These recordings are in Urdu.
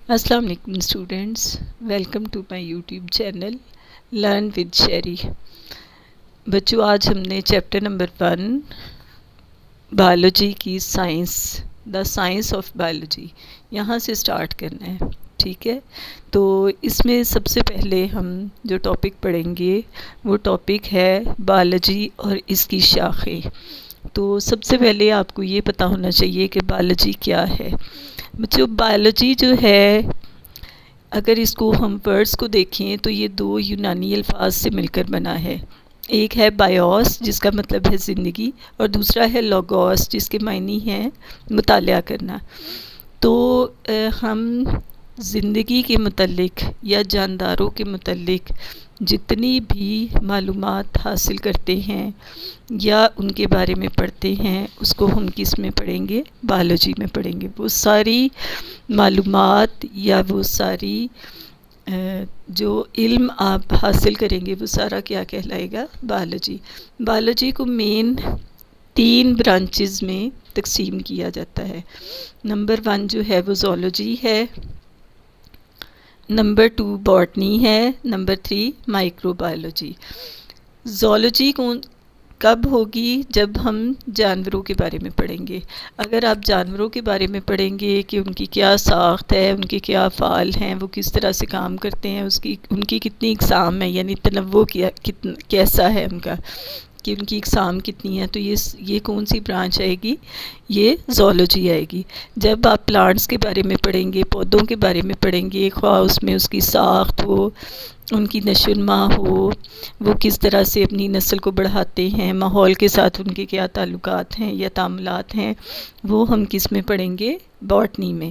السلام علیکم students, welcome to my YouTube channel learn with Sheri. بچوں، آج ہم نے چیپٹر نمبر 1 بایولوجی کی science, the science of biology, یہاں سے سٹارٹ کرنا ہے، ٹھیک ہے؟ تو اس میں سب سے پہلے ہم جو ٹاپک پڑھیں گے وہ ٹاپک ہے بایولوجی اور اس کی شاخیں۔ تو سب سے پہلے آپ کو یہ پتہ ہونا چاہیے کہ بایولوجی کیا ہے۔ بچوں، بایولوجی جو ہے، اگر اس کو ہم ورڈز کو دیکھیں تو یہ 2 یونانی الفاظ سے مل کر بنا ہے۔ ایک ہے بایوس، جس کا مطلب ہے زندگی، اور دوسرا ہے لوگوس، جس کے معنی ہیں مطالعہ کرنا۔ تو ہم زندگی کے متعلق یا جانداروں کے متعلق جتنی بھی معلومات حاصل کرتے ہیں یا ان کے بارے میں پڑھتے ہیں، اس کو ہم کس میں پڑھیں گے؟ بایولوجی میں پڑھیں گے۔ وہ ساری معلومات یا وہ ساری جو علم آپ حاصل کریں گے وہ سارا کیا کہلائے گا؟ بایولوجی۔ بایولوجی کو مین 3 برانچز میں تقسیم کیا جاتا ہے۔ نمبر 1 جو ہے وہ زولوجی ہے، نمبر 2 باٹنی ہے، نمبر 3 مائکرو بایولوجی۔ زولوجی کب ہوگی؟ جب ہم جانوروں کے بارے میں پڑھیں گے۔ اگر آپ جانوروں کے بارے میں پڑھیں گے کہ ان کی کیا ساخت ہے، ان کے کیا افعال ہیں، وہ کس طرح سے کام کرتے ہیں، ان کی کتنی اقسام ہے، یعنی تنوع کیسا ہے ان کا، کہ ان کی اقسام کتنی ہیں، تو یہ کون سی برانچ آئے گی؟ یہ زولوجی آئے گی۔ جب آپ پلانٹس کے بارے میں پڑھیں گے، پودوں کے بارے میں پڑھیں گے، خواہ اس میں اس کی ساخت ہو، ان کی نشو و نما ہو، وہ کس طرح سے اپنی نسل کو بڑھاتے ہیں، ماحول کے ساتھ ان کے کیا تعلقات ہیں یا تعاملات ہیں، وہ ہم کس میں پڑھیں گے؟ باٹنی میں۔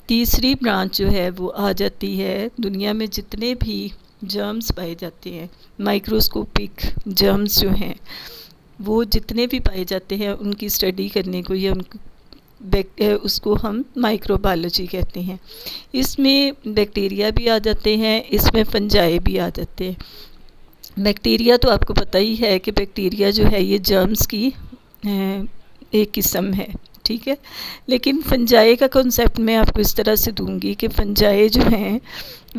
تیسری برانچ جو ہے وہ آ جاتی ہے دنیا میں جتنے بھی جرمز پائے جاتے ہیں، مائکروسکوپک جرمز جو ہیں، وہ جتنے بھی پائے جاتے ہیں ان کی اسٹڈی کرنے کو یا اس کو ہم مائکرو بایولوجی کہتے ہیں۔ اس میں بیکٹیریا بھی آ جاتے ہیں، اس میں فنجائے بھی آ جاتے ہیں۔ بیکٹیریا تو آپ کو پتہ ہی ہے کہ بیکٹیریا جو ہے یہ جرمز کی ایک قسم ہے، ٹھیک ہے؟ لیکن فنجائے کا کنسیپٹ میں آپ کو اس طرح سے دوں گی کہ فنجائے جو ہیں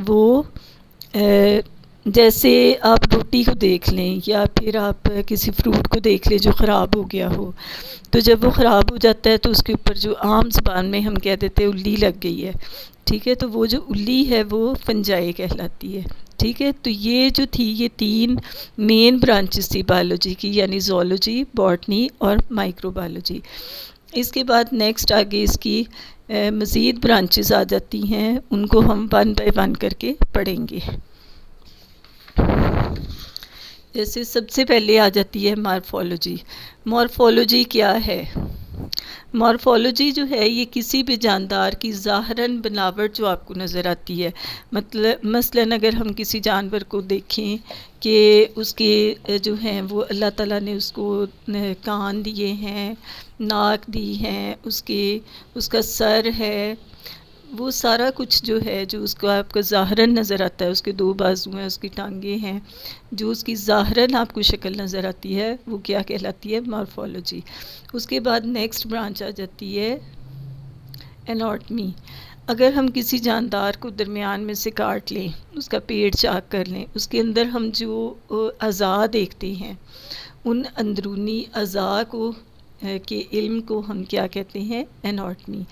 وہ جیسے آپ روٹی کو دیکھ لیں یا پھر آپ کسی فروٹ کو دیکھ لیں جو خراب ہو گیا ہو، تو جب وہ خراب ہو جاتا ہے تو اس کے اوپر جو عام زبان میں ہم کہہ دیتے ہیں الی لگ گئی ہے، ٹھیک ہے؟ تو وہ جو الی ہے وہ فنجائے کہلاتی ہے، ٹھیک ہے؟ تو یہ جو تھی، یہ 3 مین برانچز تھی بایولوجی کی، یعنی زولوجی، باٹنی اور مائکرو بایولوجی۔ اس کے بعد نیکسٹ آگے اس کی مزید برانچز آ جاتی ہیں، ان کو ہم 1 بائی 1 کر کے پڑھیں گے۔ جیسے سب سے پہلے آ جاتی ہے مارفولوجی۔ مارفولوجی کیا ہے؟ مارفولوجی جو ہے یہ کسی بھی جاندار کی ظاہراً بناوٹ جو آپ کو نظر آتی ہے، مثلاً اگر ہم کسی جانور کو دیکھیں کہ اس کے جو ہیں وہ اللہ تعالیٰ نے اس کو کان دیے ہیں، ناک دی ہیں، اس کا سر ہے، وہ سارا کچھ جو ہے جو اس کو آپ کو ظاہراً نظر آتا ہے، اس کے 2 بازو ہیں، اس کی ٹانگیں ہیں، جو اس کی ظاہراً آپ کو شکل نظر آتی ہے وہ کیا کہلاتی ہے؟ مارفولوجی۔ اس کے بعد نیکسٹ برانچ آ جاتی ہے اناٹمی۔ اگر ہم کسی جاندار کو درمیان میں سے کاٹ لیں، اس کا پیٹ چاک کر لیں، اس کے اندر ہم جو اعضاء دیکھتے ہیں، ان اندرونی اعضاء کے علم کو ہم کیا کہتے ہیں؟ اناٹمی۔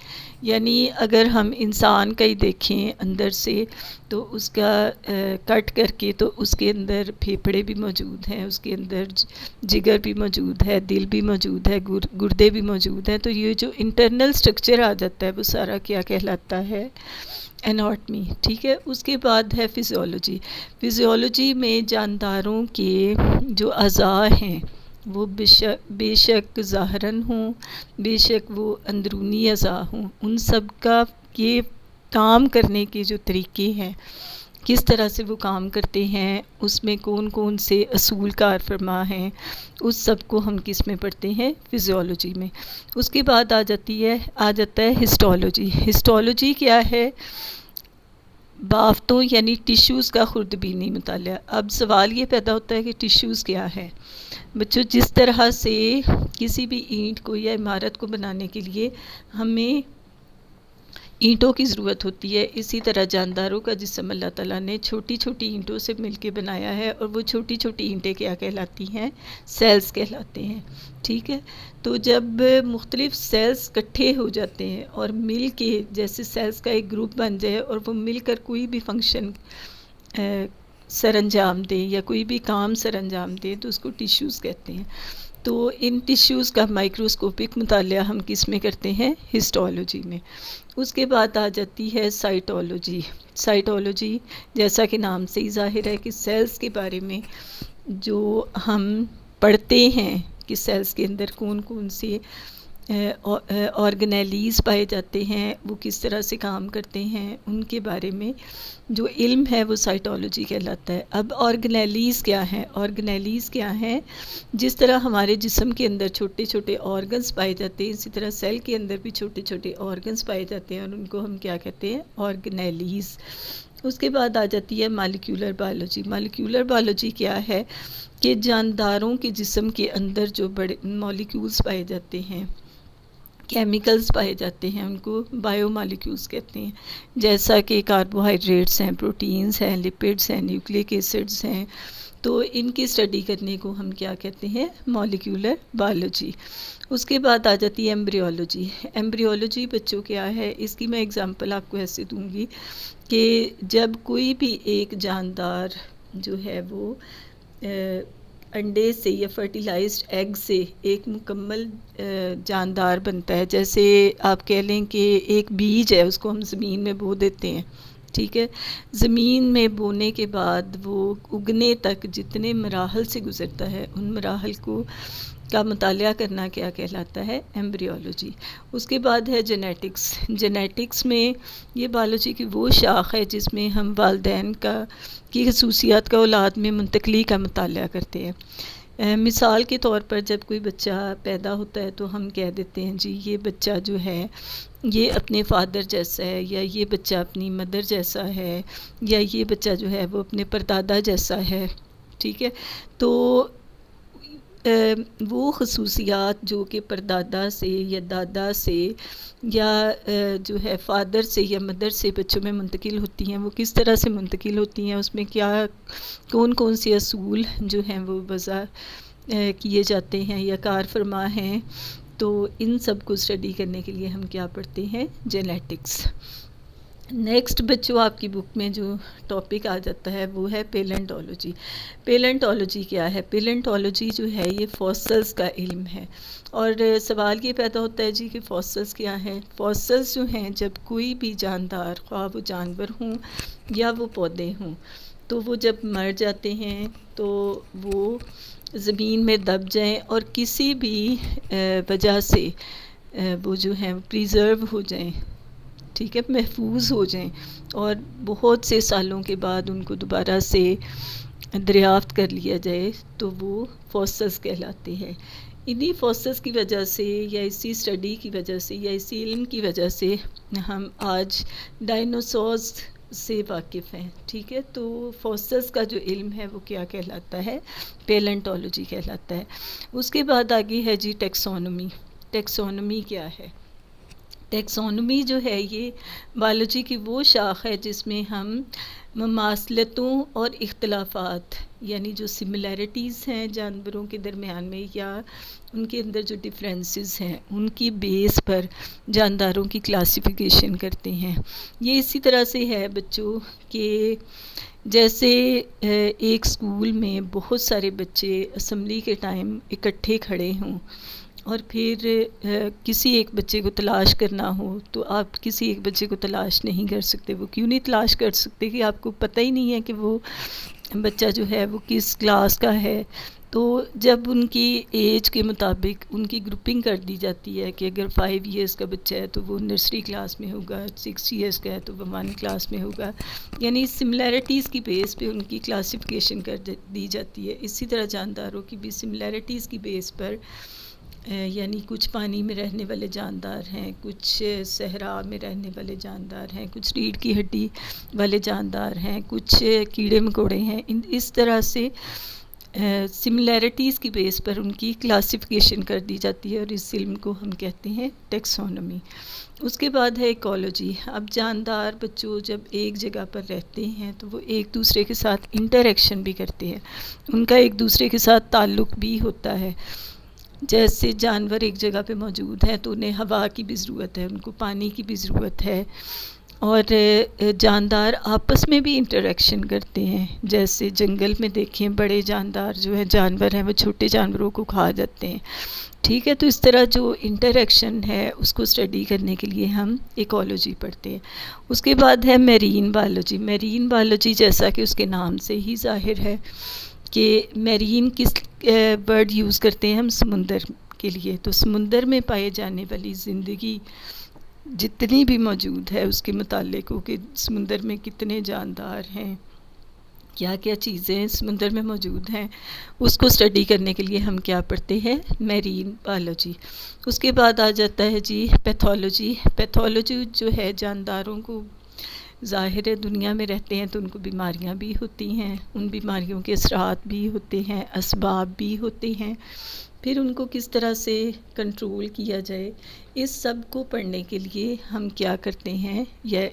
یعنی اگر ہم انسان کا ہی دیکھیں اندر سے تو اس کا کٹ کر کے تو اس کے اندر پھیپھڑے بھی موجود ہیں، اس کے اندر جگر بھی موجود ہے، دل بھی موجود ہے، گردے بھی موجود ہیں، تو یہ جو انٹرنل سٹرکچر آ جاتا ہے وہ سارا کیا کہلاتا ہے؟ اناٹمی، ٹھیک ہے؟ اس کے بعد ہے فزیولوجی۔ فزیولوجی میں جانداروں کے جو اعضاء ہیں وہ بے شک ظاہراً ہوں، بے شک وہ اندرونی اعضاء ہوں، ان سب کا یہ کام کرنے کے جو طریقے ہیں، کس طرح سے وہ کام کرتے ہیں، اس میں کون کون سے اصول کار فرما ہیں، اس سب کو ہم کس میں پڑھتے ہیں؟ فزیولوجی میں۔ اس کے بعد آ جاتا ہے ہسٹولوجی۔ ہسٹولوجی کیا ہے؟ بافتوں یعنی ٹیشوز کا خوردبینی مطالعہ۔ اب سوال یہ پیدا ہوتا ہے کہ ٹیشوز کیا ہے؟ بچوں، جس طرح سے کسی بھی اینٹ کو یا عمارت کو بنانے کے لیے ہمیں اینٹوں کی ضرورت ہوتی ہے، اسی طرح جانداروں کا جسم اللہ تعالیٰ نے چھوٹی چھوٹی اینٹوں سے مل کے بنایا ہے، اور وہ چھوٹی چھوٹی اینٹیں کیا کہلاتی ہیں؟ سیلز کہلاتے ہیں، ٹھیک ہے؟ تو جب مختلف سیلز اکٹھے ہو جاتے ہیں اور مل کے جیسے سیلز کا ایک گروپ بن جائے اور وہ مل کر کوئی بھی فنکشن سر انجام دیں یا کوئی بھی کام سر انجام دیں تو اس کو ٹیشوز کہتے ہیں۔ تو ان ٹیشوز کا مائکروسکوپک مطالعہ ہم کس میں کرتے ہیں؟ ہسٹولوجی میں۔ اس کے بعد آ جاتی ہے سائٹولوجی۔ سائٹولوجی جیسا کہ نام سے ہی ظاہر ہے کہ سیلز کے بارے میں جو ہم پڑھتے ہیں کہ سیلز کے اندر کون کون سی آرگنیلیز پائے جاتے ہیں، وہ کس طرح سے کام کرتے ہیں، ان کے بارے میں جو علم ہے وہ سائٹولوجی کہلاتا ہے۔ اب آرگنیلیز کیا ہیں؟ آرگنیلیز کیا ہیں؟ جس طرح ہمارے جسم کے اندر چھوٹے چھوٹے آرگنز پائے جاتے ہیں، اسی طرح سیل کے اندر بھی چھوٹے چھوٹے آرگنز پائے جاتے ہیں، اور ان کو ہم کیا کہتے ہیں؟ آرگنیلیز۔ اس کے بعد آ جاتی ہے مالیکیولر بائیولوجی۔ مالیکیولر بائیولوجی کیا ہے کہ جانداروں کے جسم کے اندر جو بڑے مالیکیولز پائے جاتے ہیں، کیمیکلز پائے جاتے ہیں، ان کو بائیو مالیکیولز کہتے ہیں، جیسا کہ کاربوہائیڈریٹس ہیں، پروٹینز ہیں، لپڈس ہیں، نیوکلک ایسڈز ہیں، تو ان کی اسٹڈی کرنے کو ہم کیا کہتے ہیں؟ Molecular biology. اس کے بعد آ جاتی ہے ایمبریولوجی۔ ایمبریولوجی بچوں کیا ہے؟ اس کی میں اگزامپل آپ کو ایسے دوں گی کہ جب کوئی بھی ایک جاندار جو ہے وہ انڈے سے یا فرٹیلائزڈ ایگ سے ایک مکمل جاندار بنتا ہے، جیسے آپ کہہ لیں کہ ایک بیج ہے، اس کو ہم زمین میں بو دیتے ہیں، ٹھیک ہے؟ زمین میں بونے کے بعد وہ اگنے تک جتنے مراحل سے گزرتا ہے، ان مراحل کا مطالعہ کرنا کیا کہلاتا ہے؟ ایمبریولوجی۔ اس کے بعد ہے جینیٹکس۔ جینیٹکس میں یہ بائیولوجی کی وہ شاخ ہے جس میں ہم والدین کی خصوصیات کا اولاد میں منتقلی کا مطالعہ کرتے ہیں۔ مثال کے طور پر جب کوئی بچہ پیدا ہوتا ہے تو ہم کہہ دیتے ہیں جی یہ بچہ جو ہے یہ اپنے فادر جیسا ہے، یا یہ بچہ اپنی مدر جیسا ہے، یا یہ بچہ جو ہے وہ اپنے پردادا جیسا ہے، ٹھیک ہے؟ تو وہ خصوصیات جو کہ پردادا سے یا دادا سے یا جو ہے فادر سے یا مدر سے بچوں میں منتقل ہوتی ہیں، وہ کس طرح سے منتقل ہوتی ہیں، اس میں کیا کون کون سے اصول جو ہیں وہ وضع کیے جاتے ہیں یا کار فرما ہیں، تو ان سب کو اسٹڈی کرنے کے لیے ہم کیا پڑھتے ہیں؟ جینیٹکس۔ نیکسٹ بچوں آپ کی بک میں جو ٹاپک آ جاتا ہے وہ ہے پیلنٹولوجی۔ پیلنٹولوجی کیا ہے؟ پیلنٹولوجی جو ہے یہ فوسلز کا علم ہے، اور سوال یہ پیدا ہوتا ہے جی کہ فوسلز کیا ہیں؟ فوسلز جو ہیں جب کوئی بھی جاندار، خواہ وہ جانور ہوں یا وہ پودے ہوں، تو وہ جب مر جاتے ہیں تو وہ زمین میں دب جائیں اور کسی بھی وجہ سے وہ جو ہیں پریزرو ہو جائیں، ٹھیک ہے، محفوظ ہو جائیں، اور بہت سے سالوں کے بعد ان کو دوبارہ سے دریافت کر لیا جائے تو وہ فوسلز کہلاتے ہیں۔ انہی فوسلز کی وجہ سے یا اسی اسٹڈی کی وجہ سے یا اسی علم کی وجہ سے ہم آج ڈائنوسورز سے واقف ہیں، ٹھیک ہے؟ تو فوسلز کا جو علم ہے وہ کیا کہلاتا ہے؟ پیلنٹولوجی کہلاتا ہے۔ اس کے بعد آگے ہے جی ٹیکسونومی۔ ٹیکسونومی کیا ہے؟ ٹیکسونومی جو ہے یہ بائیولوجی کی وہ شاخ ہے جس میں ہم مماثلتوں اور اختلافات، یعنی جو سملیرٹیز ہیں جانوروں کے درمیان میں یا ان کے اندر جو ڈفرینسز ہیں، ان کی بیس پر جانداروں کی کلاسیفیکیشن کرتے ہیں۔ یہ اسی طرح سے ہے بچوں کہ جیسے ایک اسکول میں بہت سارے بچے اسمبلی کے ٹائم اکٹھے کھڑے ہوں، اور پھر کسی ایک بچے کو تلاش کرنا ہو تو آپ کسی ایک بچے کو تلاش نہیں کر سکتے۔ وہ کیوں نہیں تلاش کر سکتے؟ کہ آپ کو پتہ ہی نہیں ہے کہ وہ بچہ جو ہے وہ کس کلاس کا ہے۔ تو جب ان کی ایج کے مطابق ان کی گروپنگ کر دی جاتی ہے کہ اگر 5 ایئرس کا بچہ ہے تو وہ نرسری کلاس میں ہوگا، 6 ایئرس کا ہے تو وہ 1 کلاس میں ہوگا، یعنی سملیرٹیز کی بیس پہ ان کی کلاسیفیکیشن کر دی جاتی ہے۔ اسی طرح جانداروں کی بھی سملیرٹیز کی بیس پر، یعنی کچھ پانی میں رہنے والے جاندار ہیں، کچھ صحرا میں رہنے والے جاندار ہیں، کچھ ریڑھ کی ہڈی والے جاندار ہیں، کچھ کیڑے مکوڑے ہیں، اس طرح سے سملیرٹیز کی بیس پر ان کی کلاسیفیکیشن کر دی جاتی ہے، اور اس علم کو ہم کہتے ہیں ٹیکسونومی۔ اس کے بعد ہے ایکولوجی۔ اب جاندار بچوں جب ایک جگہ پر رہتے ہیں تو وہ ایک دوسرے کے ساتھ انٹریکشن بھی کرتے ہیں، ان کا ایک دوسرے کے ساتھ تعلق بھی ہوتا ہے۔ جیسے جانور ایک جگہ پہ موجود ہیں تو انہیں ہوا کی بھی ضرورت ہے، ان کو پانی کی بھی ضرورت ہے، اور جاندار آپس میں بھی انٹریکشن کرتے ہیں۔ جیسے جنگل میں دیکھیں بڑے جاندار جو ہیں جانور ہیں وہ چھوٹے جانوروں کو کھا جاتے ہیں، ٹھیک ہے۔ تو اس طرح جو انٹریکشن ہے اس کو اسٹڈی کرنے کے لیے ہم ایکولوجی پڑھتے ہیں۔ اس کے بعد ہے میرین بایولوجی۔ میرین بایولوجی جیسا کہ اس کے نام سے ہی ظاہر ہے کہ میرین کس ورڈ یوز کرتے ہیں ہم سمندر کے لیے، تو سمندر میں پائے جانے والی زندگی جتنی بھی موجود ہے اس کے متعلق ہو کہ سمندر میں کتنے جاندار ہیں، کیا کیا چیزیں سمندر میں موجود ہیں، اس کو اسٹڈی کرنے کے لیے ہم کیا پڑھتے ہیں، میرین بایولوجی۔ اس کے بعد آ جاتا ہے جی پیتھولوجی۔ پیتھولوجی جو ہے جانداروں کو ظاہر ہے دنیا میں رہتے ہیں تو ان کو بیماریاں بھی ہوتی ہیں، ان بیماریوں کے اثرات بھی ہوتے ہیں، اسباب بھی ہوتے ہیں، پھر ان کو کس طرح سے کنٹرول کیا جائے، اس سب کو پڑھنے کے لیے ہم کیا کرتے ہیں، یہ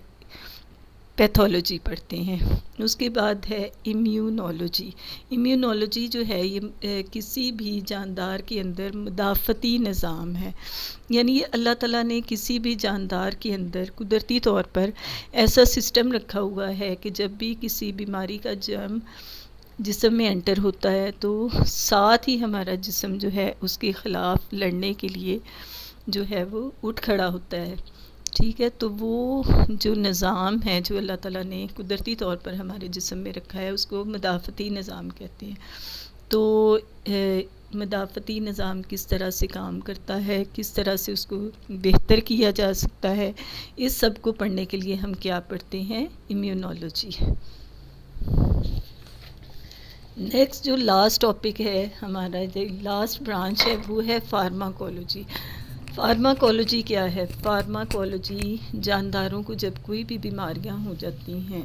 پیتھولوجی پڑھتے ہیں۔ اس کے بعد ہے امیونولوجی۔ امیونولوجی جو ہے یہ کسی بھی جاندار کے اندر مدافعتی نظام ہے، یعنی یہ اللہ تعالیٰ نے کسی بھی جاندار کے اندر قدرتی طور پر ایسا سسٹم رکھا ہوا ہے کہ جب بھی کسی بیماری کا جرم جسم میں انٹر ہوتا ہے تو ساتھ ہی ہمارا جسم جو ہے اس کے خلاف لڑنے کے لیے جو ہے وہ اٹھ کھڑا ہوتا ہے، ٹھیک ہے۔ تو وہ جو نظام ہے جو اللہ تعالیٰ نے قدرتی طور پر ہمارے جسم میں رکھا ہے اس کو مدافعتی نظام کہتے ہیں۔ تو مدافعتی نظام کس طرح سے کام کرتا ہے، کس طرح سے اس کو بہتر کیا جا سکتا ہے، اس سب کو پڑھنے کے لیے ہم کیا پڑھتے ہیں، امیونولوجی۔ نیکسٹ جو لاسٹ ٹاپک ہے ہمارا، جو لاسٹ برانچ ہے وہ ہے فارماکولوجی۔ فارماکولوجی کیا ہے؟ فارماکولوجی جانداروں کو جب کوئی بھی بیماریاں ہو جاتی ہیں،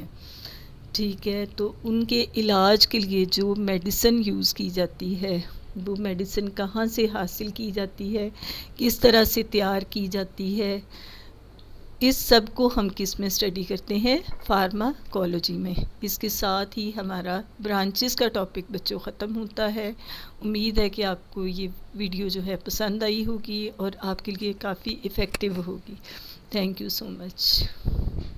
ٹھیک ہے، تو ان کے علاج کے لیے جو میڈیسن یوز کی جاتی ہے وہ میڈیسن کہاں سے حاصل کی جاتی ہے، کس طرح سے تیار کی جاتی ہے، اس سب کو ہم کس میں اسٹڈی کرتے ہیں، فارماکولوجی میں۔ اس کے ساتھ ہی ہمارا برانچز کا ٹاپک بچوں ختم ہوتا ہے۔ امید ہے کہ آپ کو یہ ویڈیو جو ہے پسند آئی ہوگی اور آپ کے لیے کافی افیکٹو ہوگی۔ Thank you so much.